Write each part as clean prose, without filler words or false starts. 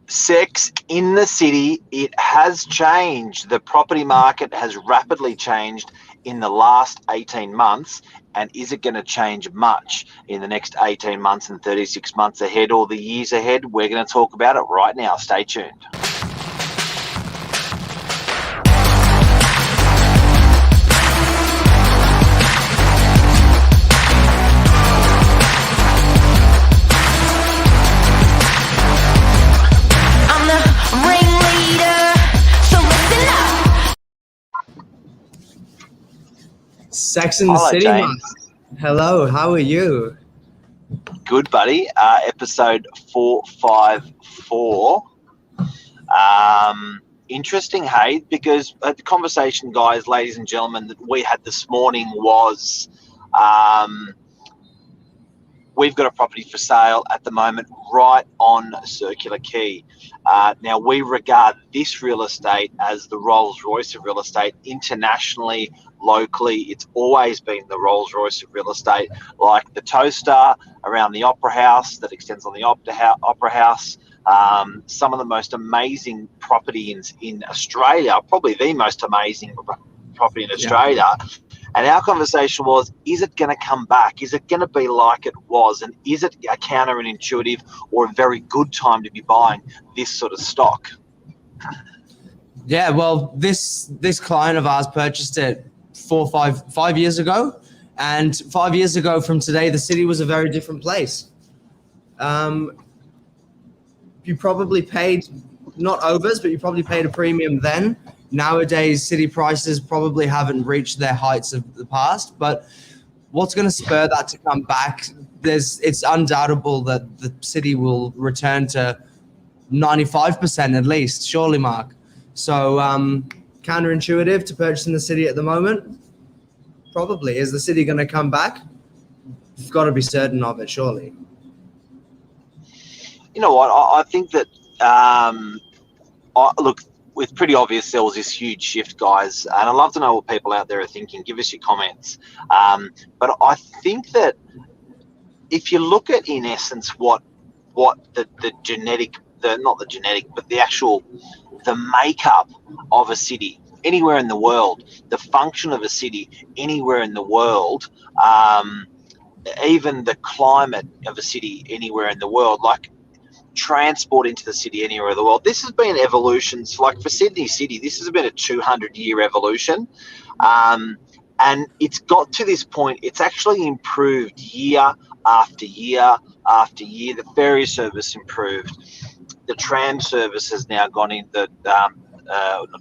Sex in the city, it has changed. The property market has rapidly changed in the last 18 months. And is it going to change much in the next 18 months and 36 months ahead or the years ahead? We're going to talk about it right now. Stay tuned. Sex in the Hello, City, James. Mark. Hello, how are you? Good, buddy. Episode 454. Interesting, hey, because the conversation, guys, ladies and gentlemen, that we had this morning was we've got a property for sale at the moment right on Circular Quay. Now, we regard this real estate as the Rolls-Royce of real estate. Internationally, locally, it's always been the Rolls-Royce of real estate, like the toaster around the Opera House that extends on the Opera House. Some of the most amazing property in Australia, probably the most amazing property in Australia. Yeah. And our conversation was, is it going to come back? Is it going to be like it was? And is it a counterintuitive or a very good time to be buying this sort of stock? Yeah, well, this client of ours purchased it 5 years ago. And 5 years ago from today, the city was a very different place. You probably paid, not overs, but you probably paid a premium then. Nowadays, city prices probably haven't reached their heights of the past, but what's going to spur that to come back? It's undoubtable that the city will return to 95% at least, surely, Mark. So counterintuitive to purchasing the city at the moment? Probably. Is the city going to come back? You've got to be certain of it, surely. You know what? I think that, look, it's pretty obvious there was this huge shift, guys, and I'd love to know what people out there are thinking. Give us your comments. But I think that if you look at, in essence, what the genetic, not the genetic, but the actual, the makeup of a city anywhere in the world, the function of a city anywhere in the world, even the climate of a city anywhere in the world, like transport into the city anywhere in the world. This has been evolutions, like for Sydney City, this has been a 200-year evolution. And it's got to this point, it's actually improved year after year after year. The ferry service improved. The tram service has now gone in, the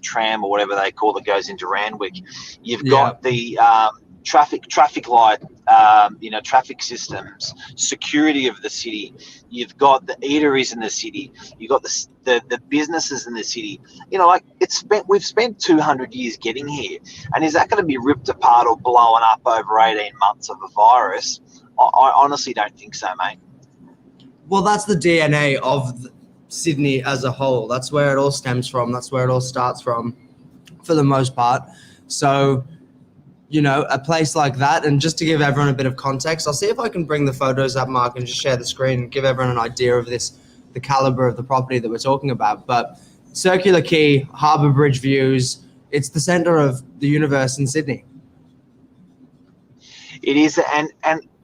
tram or whatever they call it, goes into Randwick. You've got the traffic light, traffic systems, security of the city. You've got the eateries in the city. You've got the businesses in the city. We've spent 200 years getting here, and is that going to be ripped apart or blown up over 18 months of a virus? I honestly don't think so, mate. Well, that's the DNA of Sydney as a whole. That's where it all stems from. That's where it all starts from, for the most part. So, a place like that, and just to give everyone a bit of context, I'll see if I can bring the photos up, Mark, and just share the screen and give everyone an idea of the caliber of the property that we're talking about. But Circular Quay, Harbour Bridge views, it's the centre of the universe in Sydney. It is, and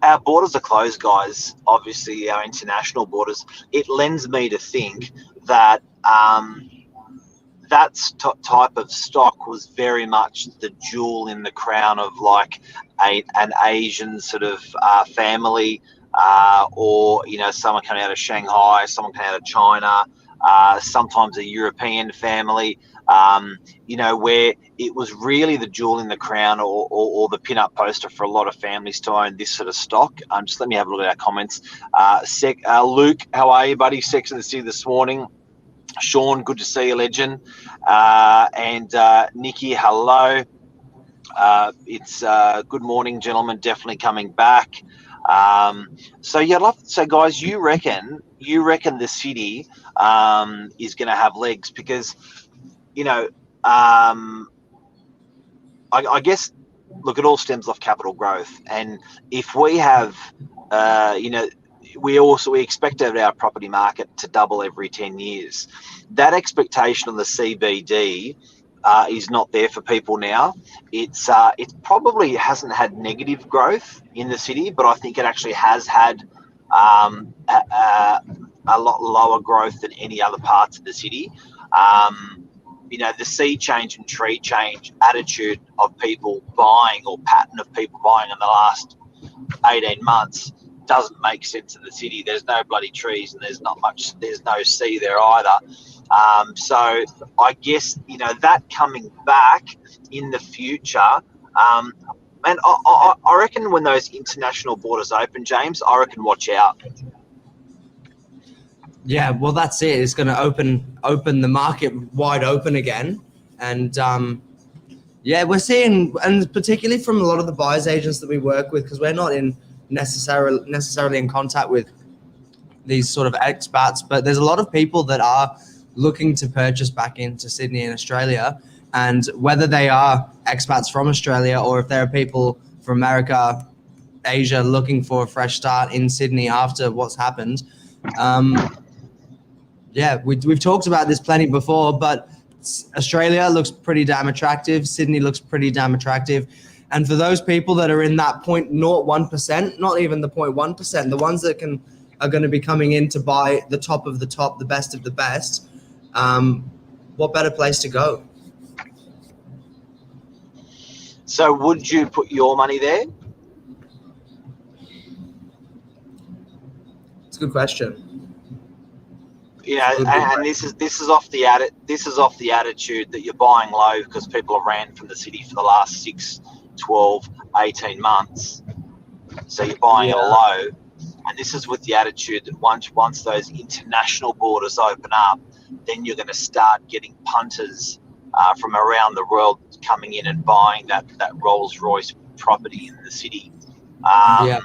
our borders are closed, guys, obviously our international borders. It lends me to think that that type of stock was very much the jewel in the crown of like an Asian sort of family, or someone coming out of Shanghai, someone coming out of China, sometimes a European family, where it was really the jewel in the crown or the pin-up poster for a lot of families to own this sort of stock. Just let me have a look at our comments. Luke, how are you, buddy? Sex in the City this morning. Sean, good to see you, legend. And Nikki, hello. It's good morning, gentlemen. Definitely coming back. So guys, you reckon the city is going to have legs? Because I guess, look, it all stems off capital growth, and if we have we expected our property market to double every 10 years. That expectation on the CBD is not there for people now. It probably hasn't had negative growth in the city, but I think it actually has had a lot lower growth than any other parts of the city. The sea change and tree change attitude of people buying, or pattern of people buying in the last 18 months, doesn't make sense in the city. There's no bloody trees, and there's no sea there either. So I guess, that coming back in the future, and I reckon when those international borders open, James, I reckon watch out. Yeah, well, that's it. It's going to open the market wide open again. And we're seeing, and particularly from a lot of the buyers agents that we work with, because we're not necessarily in contact with these sort of expats, but there's a lot of people that are looking to purchase back into Sydney and Australia. And whether they are expats from Australia, or if there are people from America, Asia, looking for a fresh start in Sydney after what's happened. We've talked about this plenty before, but Australia looks pretty damn attractive. Sydney looks pretty damn attractive. And for those people that are in that 0.01%, not even the 0.1%, the ones that are going to be coming in to buy the top of the top, the best of the best, what better place to go? So would you put your money there? It's a good question. And this is off the attitude that you're buying low because people have ran from the city for the last 6, 12, 18 months. So you're buying it low, and this is with the attitude that once those international borders open up, then you're going to start getting punters from around the world coming in and buying that Rolls-Royce property in the city. I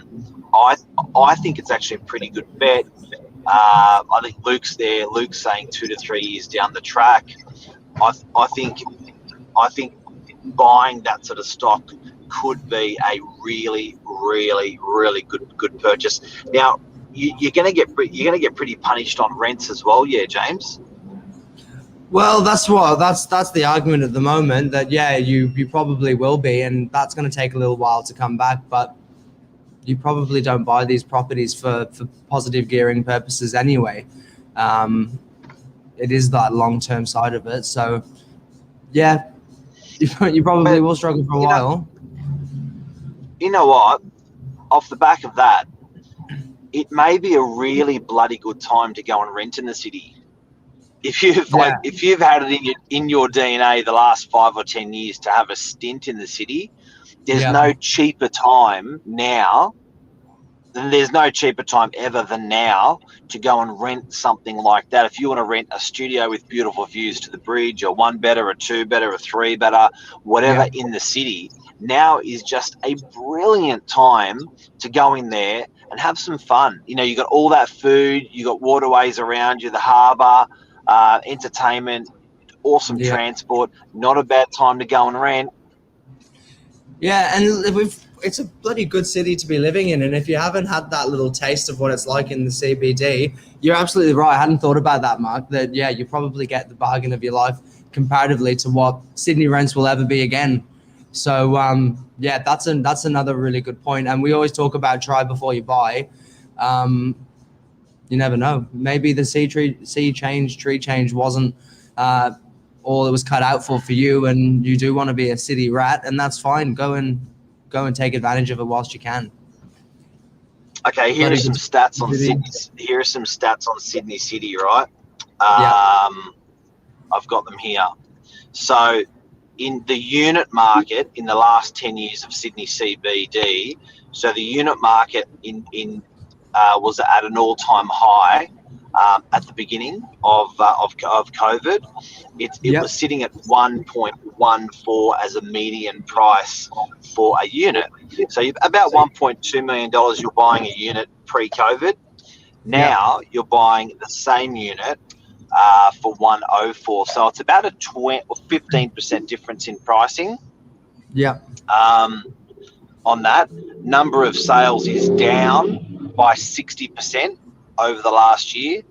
think it's actually a pretty good bet. I think Luke's there. Luke's saying 2 to 3 years down the track. I think buying that sort of stock could be a really, really, really good purchase. Now, you're going to get pretty punished on rents as well, yeah, James. Well, that's the argument at the moment, that you probably will be, and that's going to take a little while to come back, but you probably don't buy these properties for positive gearing purposes anyway. It is that long-term side of it. So, you probably will struggle for a while. You know what? Off the back of that, it may be a really bloody good time to go and rent in the city. If you've had it in your DNA the last 5 or 10 years to have a stint in the city, there's no cheaper time now. There's no cheaper time ever than now to go and rent something like that. If you want to rent a studio with beautiful views to the bridge, or 1 better, a 2 better, a 3 better, whatever in the city, now is just a brilliant time to go in there and have some fun. You got all that food, you got waterways around you, the harbour, entertainment, awesome transport. Not a bad time to go and rent. Yeah, and it's a bloody good city to be living in. And if you haven't had that little taste of what it's like in the CBD, you're absolutely right. I hadn't thought about that, Mark, that, you probably get the bargain of your life comparatively to what Sydney rents will ever be again. So, that's another really good point. And we always talk about try before you buy. You never know. Maybe the tree change wasn't all it was cut out for you, and you do want to be a city rat, and that's fine. Go and take advantage of it whilst you can. Okay, here are some stats on Sydney. Here are some stats on Sydney City, right? I've got them here. So, in the unit market in the last 10 years of Sydney CBD, so the unit market was at an all-time high at the beginning of COVID. It was sitting at 1.14 as a median price for a unit. So about $1.2 million you're buying a unit pre-COVID. Now you're buying the same unit for 104. So it's about a 15% difference in pricing. On that. Number of sales is down by 60% over the last year.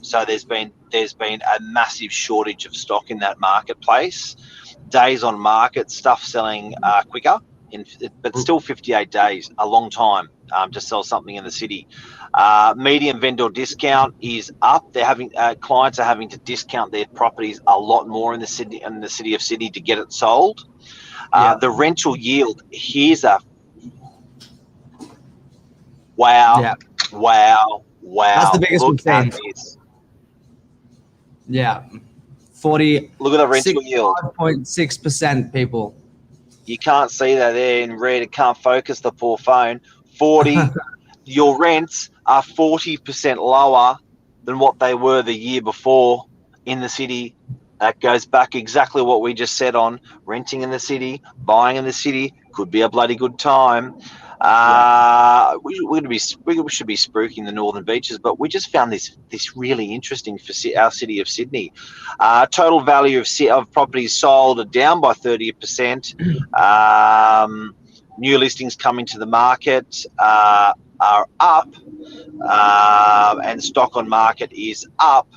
So there's been a massive shortage of stock in that marketplace. Days on market, stuff selling quicker, but still 58 days, a long time to sell something in the city. Median vendor discount is up. They're having clients are having to discount their properties a lot more in the city of Sydney to get it sold. The rental yield, here's a wow. That's the biggest we've seen. Yeah. 40. Look at the rental yield. 5.6%, people. You can't see that there in red. It can't focus the poor phone. 40. Your rents are 40% lower than what they were the year before in the city. That goes back exactly what we just said on renting in the city, buying in the city. Could be a bloody good time. We should be spruiking the northern beaches, but we just found this really interesting for our city of Sydney. Total value of properties sold are down by 30%. New listings coming to the market are up, and stock on market is up.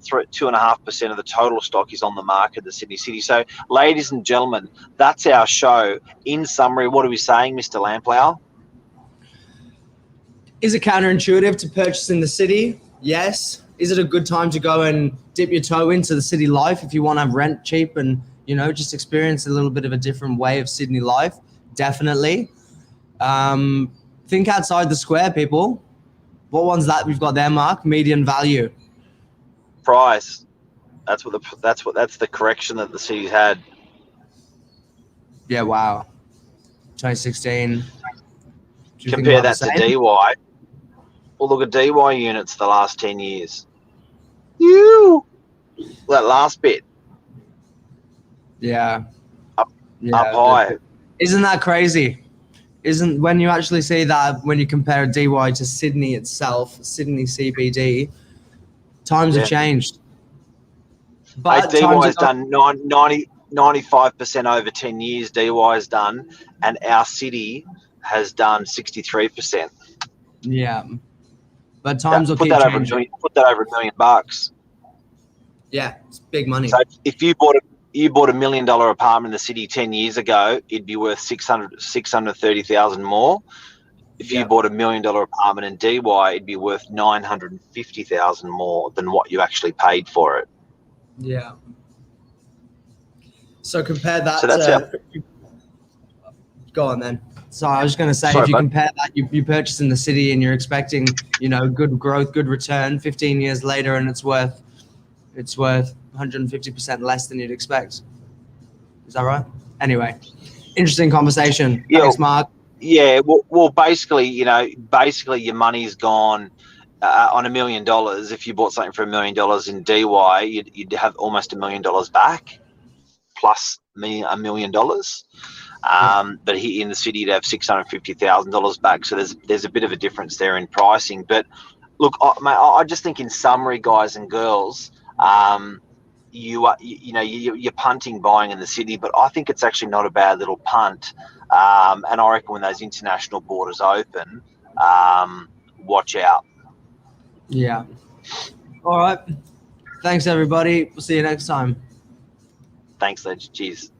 2.5% of the total stock is on the market in the Sydney city. So, ladies and gentlemen, that's our show. In summary, what are we saying, Mr. Lamplower? Is it counterintuitive to purchase in the city? Yes. Is it a good time to go and dip your toe into the city life if you want to rent cheap and, just experience a little bit of a different way of Sydney life? Definitely. Think outside the square, people. What one's that we've got there, Mark? Median value. Price. That's the correction that the city's had. Yeah, wow. 2016. Compare that to DY. Well, look at DY units the last 10 years. That last bit. Yeah. Up high. Isn't that crazy? When you actually see that, when you compare DY to Sydney itself, Sydney CBD, times have changed. But DY's done 95% over 10 years. DY's done, and our city has done 63%. Yeah, but times will keep changing. Put that over $1 million. Yeah, it's big money. So if you bought $1 million apartment in the city 10 years ago, it'd be worth $630,000 more. If you bought $1 million apartment in DY, it'd be worth $950,000 more than what you actually paid for it. Yeah. So compare that Go on then. So I was going to say, if you compare that, you purchase in the city and you're expecting, good growth, good return, 15 years later, and it's worth 150% less than you'd expect. Is that right? Anyway, interesting conversation. Thanks, Mark. Yeah. Well, basically, your money's gone on $1 million. If you bought something for $1 million in DY, you'd have almost $1 million back, plus $1 million. But here in the city, you'd have $650,000 back. So there's a bit of a difference there in pricing. But look, I just think in summary, guys and girls, you're punting buying in the city, but I think it's actually not a bad little punt. And I reckon when those international borders open, watch out. Yeah. All right. Thanks, everybody. We'll see you next time. Thanks, Ledge. Cheers.